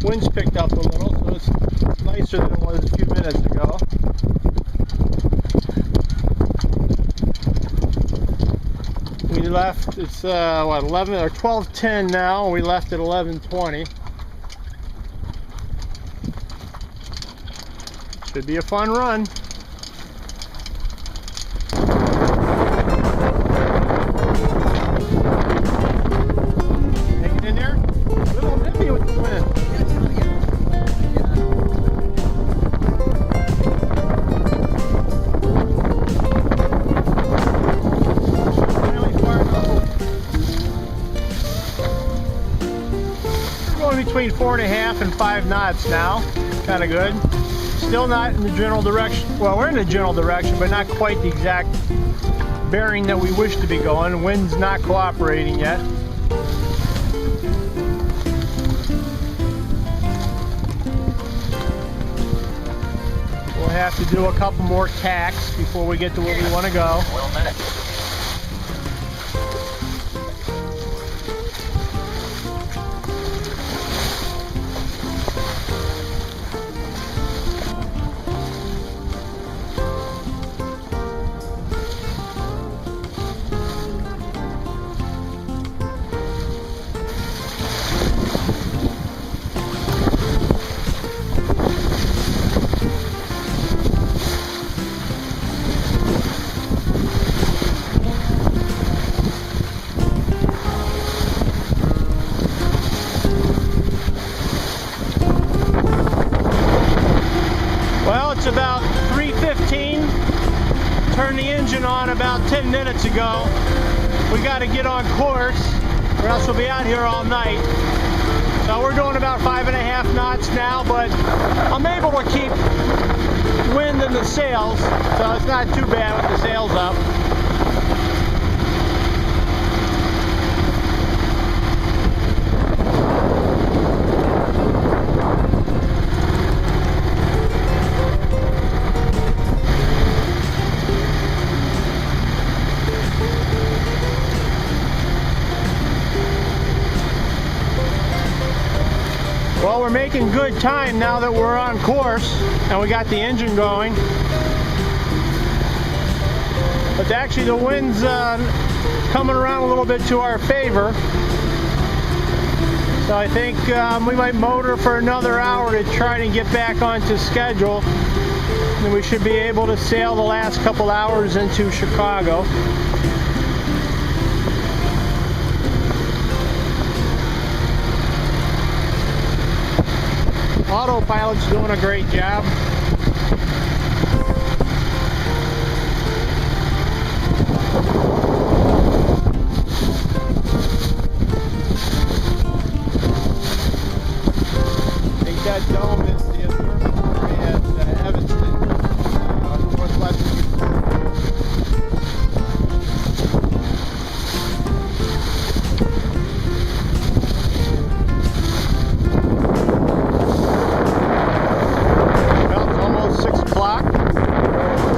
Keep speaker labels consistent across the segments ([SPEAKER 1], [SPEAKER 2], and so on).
[SPEAKER 1] Wind's picked up a little, so it's nicer than it was a few minutes ago. We left, it's what, 11 or 12:10 now. We left at 11:20. Should be a fun run. Hanging in there? A little heavy with the wind. Finally far enough. We're going between 4.5 and 5 knots now. Kind of good. Still not in the general direction. Well, we're in the general direction, but not quite the exact bearing that we wish to be going. The wind's not cooperating yet. We'll have to do a couple more tacks before we get to where we want to go. It's about 3:15. Turned the engine on about 10 minutes ago. We got to get on course or else we'll be out here all night. So we're doing about 5.5 knots now, but I'm able to keep wind in the sails, so it's not too bad with the sails up. Well, we're making good time now that we're on course and we got the engine going. But actually the wind's coming around a little bit to our favor. So I think we might motor for another hour to try to get back onto schedule. And we should be able to sail the last couple hours into Chicago. Autopilot's doing a great job. I think that dome is the observatory at Evanston, northwestern.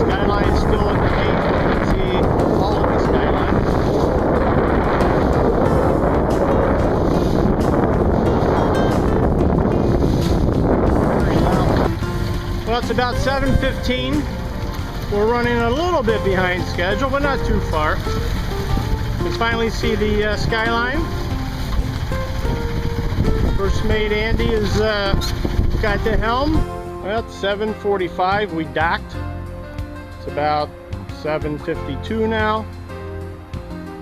[SPEAKER 1] Skyline is still in the haze, but you can see all of the skyline. Well, it's about 7:15. We're running a little bit behind schedule, but not too far. We finally see the skyline. First mate Andy has got the helm. Well, it's 7:45. We docked. It's about 7:52 now.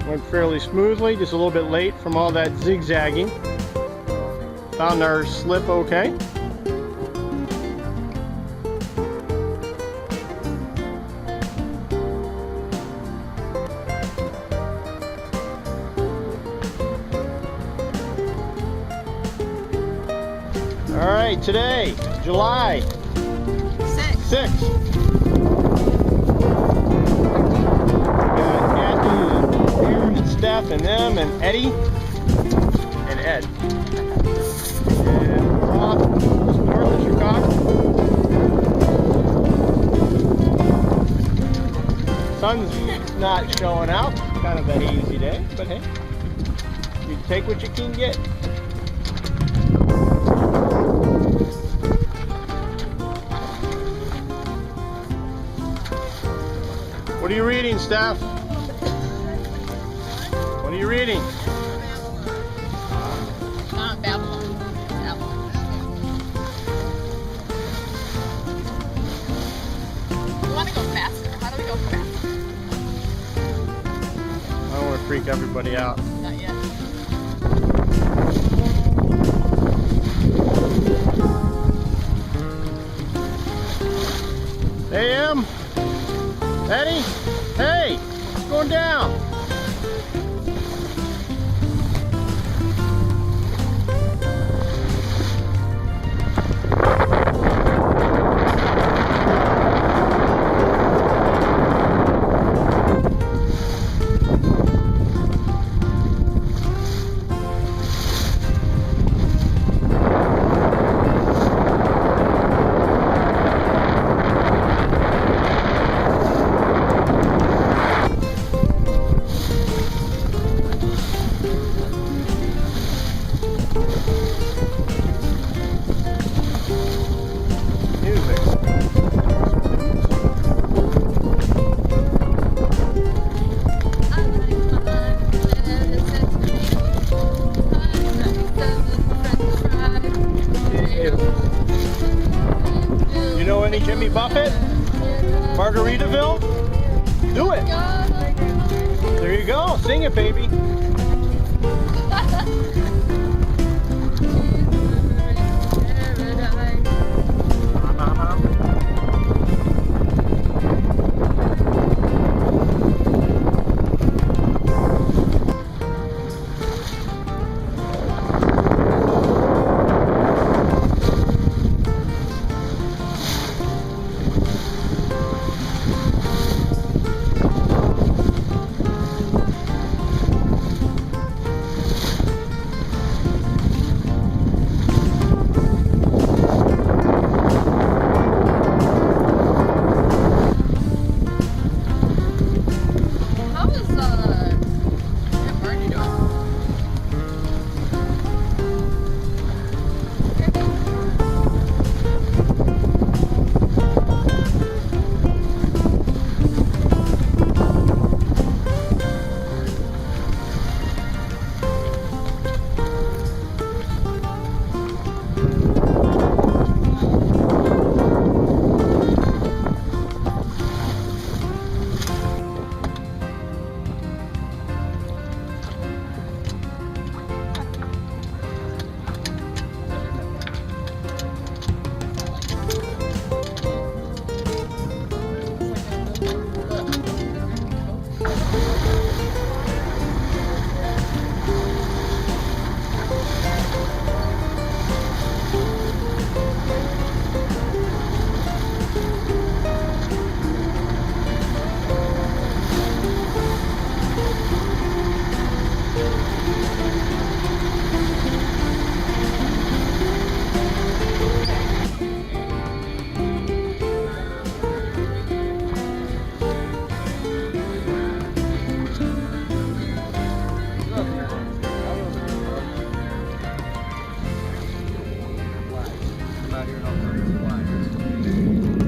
[SPEAKER 1] Went fairly smoothly, just a little bit late from all that zigzagging. Found our slip okay. All right, today, July 6th. Steph and them and Eddie and Ed. And we're off north of Chicago. Sun's not showing out. Kind of a hazy day, but hey, you take what you can get. Steph? What are you reading?
[SPEAKER 2] Belmont. We want to go faster. How do we go faster?
[SPEAKER 1] I don't want to freak everybody out.
[SPEAKER 2] Not yet.
[SPEAKER 1] Hey, Em? Eddie? Hey! What's going down? You know any Jimmy Buffett? Margaritaville? Do it! There you go, sing it, baby.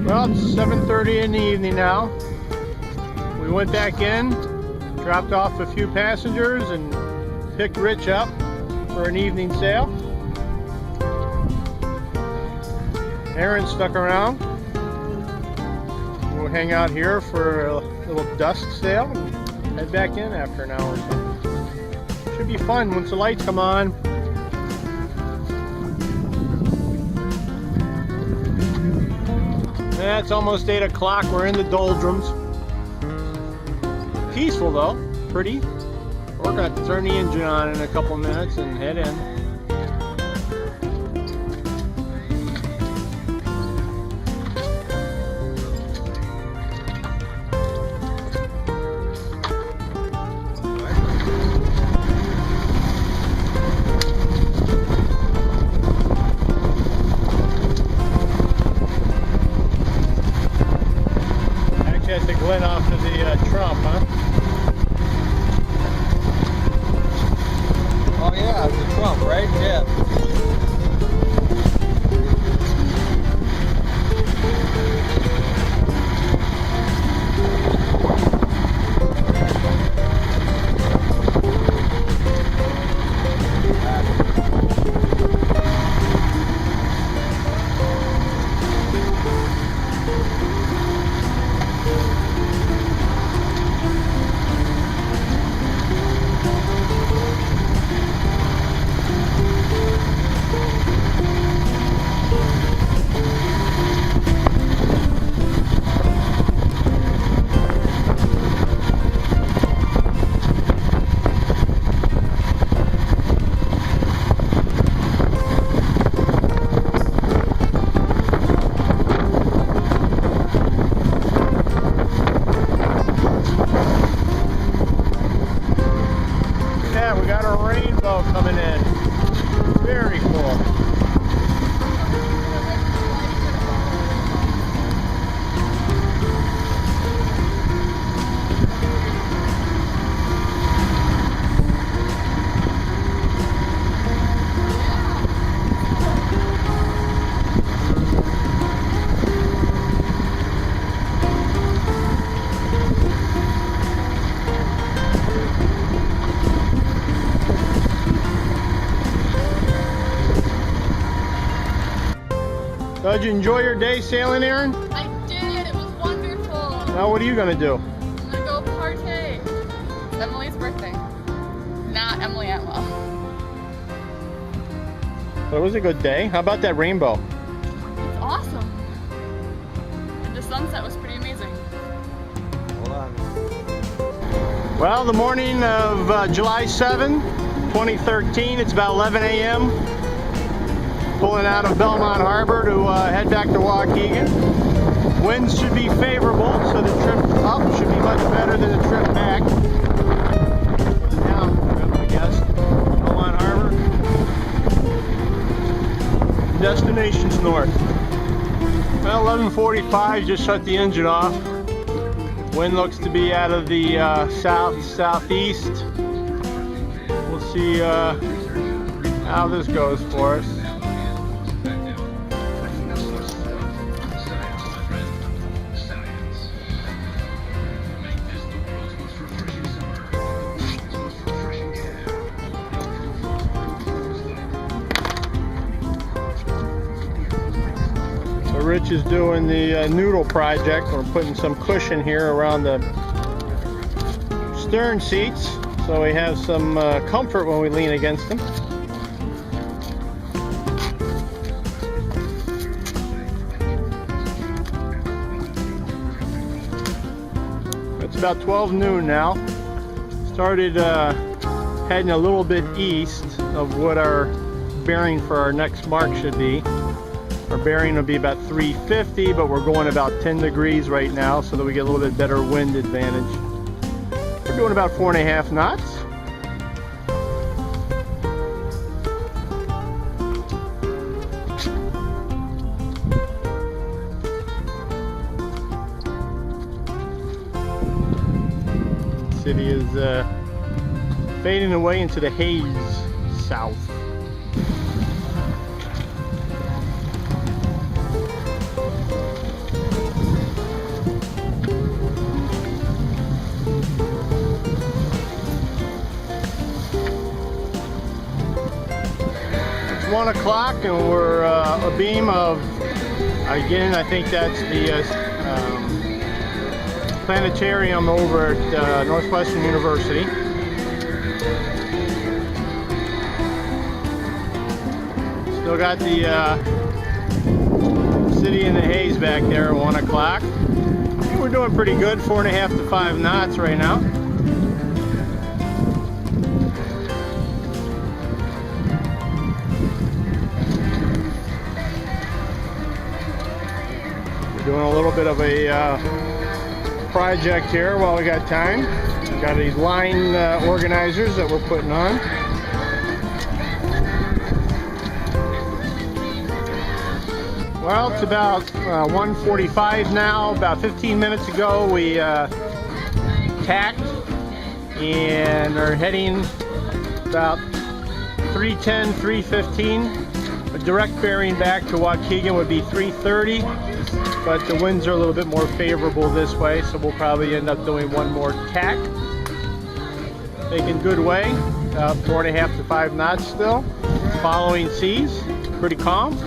[SPEAKER 1] Well, it's 7:30 in the evening now. We went back in, dropped off a few passengers, and picked Rich up for an evening sail. Aaron stuck around. We'll hang out here for a little dusk sail and head back in after an hour or so. Should be fun once the lights come on. Yeah, it's almost 8 o'clock. We're in the doldrums. Peaceful though, pretty. We're going to turn the engine on in a couple minutes and head in. That's the Glen off to the Trump, huh?
[SPEAKER 3] Oh yeah, it's a Trump, right?
[SPEAKER 1] So did you enjoy your day sailing, Aaron?
[SPEAKER 2] I did. It was wonderful.
[SPEAKER 1] Now what are you gonna do?
[SPEAKER 2] I'm gonna go partay. It's Emily's birthday. Not Emily Atwell.
[SPEAKER 1] But it was a good day. How about that rainbow?
[SPEAKER 2] It's awesome. And the sunset was pretty amazing.
[SPEAKER 3] Hold on.
[SPEAKER 1] Well, the morning of July 7, 2013, it's about 11 a.m. Pulling out of Belmont Harbor to head back to Waukegan. Winds should be favorable, so the trip up should be much better than the trip back. Down, I guess. Belmont Harbor. Destination's north. Well, 11:45, just shut the engine off. Wind looks to be out of the southeast. We'll see how this goes for us. Rich is doing the noodle project. We're putting some cushion here around the stern seats so we have some comfort when we lean against them. It's about 12 noon now. Started heading a little bit east of what our bearing for our next mark should be. Our bearing will be about 350, but we're going about 10 degrees right now so that we get a little bit better wind advantage. We're doing about 4.5 knots. The city is fading away into the haze south. It's 1 o'clock and we're a beam of, again, I think that's the planetarium over at Northwestern University. Still got the city in the haze back there at 1 o'clock. I think we're doing pretty good, 4.5 to 5 knots right now. We're doing a little bit of a project here while we got time. We've got these line organizers that we're putting on. Well, it's about 1:45 now. About 15 minutes ago we tacked and are heading about 310, 315. A direct bearing back to Waukegan would be 330, but the winds are a little bit more favorable this way, so we'll probably end up doing one more tack. Making good way, 4.5 to 5 knots still. Following seas, pretty calm.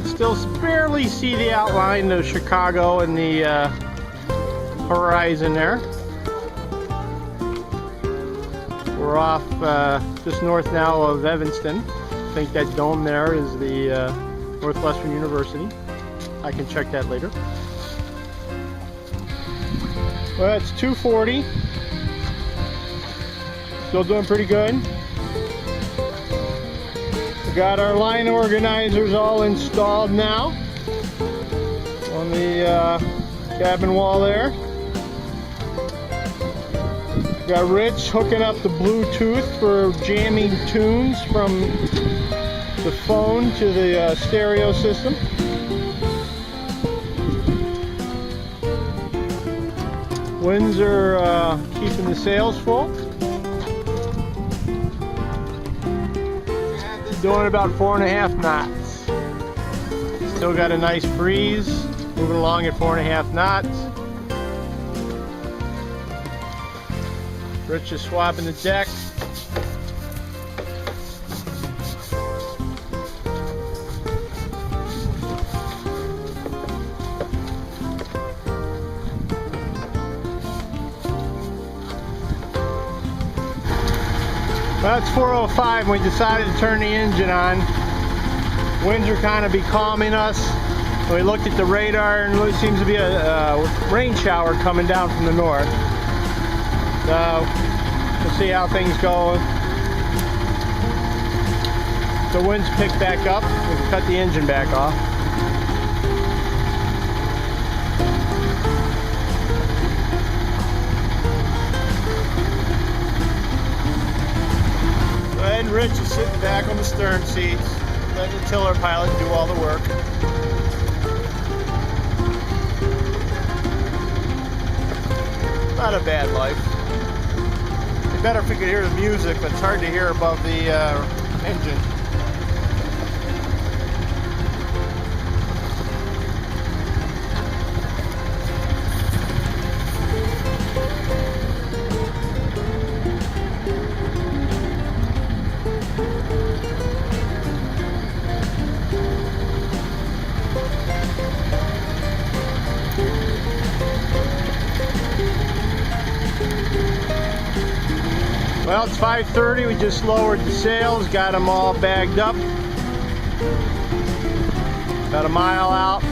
[SPEAKER 1] Still barely see the outline of Chicago in the horizon there. We're off just north now of Evanston. I think that dome there is the Northwestern University. I can check that later. Well, it's 2:40. Still doing pretty good. Got our line organizers all installed now on the cabin wall there. Got Rich hooking up the Bluetooth for jamming tunes from the phone to the stereo system. Winds are keeping the sails full. Doing about 4.5 knots. Still got a nice breeze, moving along at 4.5 knots. Rich is swapping the deck. Well, it's 4:05 and we decided to turn the engine on. Winds are kind of becalming us. We looked at the radar and it seems to be a rain shower coming down from the north. So we'll see how things go. The winds pick back up. We can cut the engine back off. Ed and Rich is sitting back on the stern seats, letting the tiller pilot do all the work. Not a bad life. It'd be better if we could hear the music, but it's hard to hear above the engine. Well, it's 5:30. We just lowered the sails, got them all bagged up. About a mile out.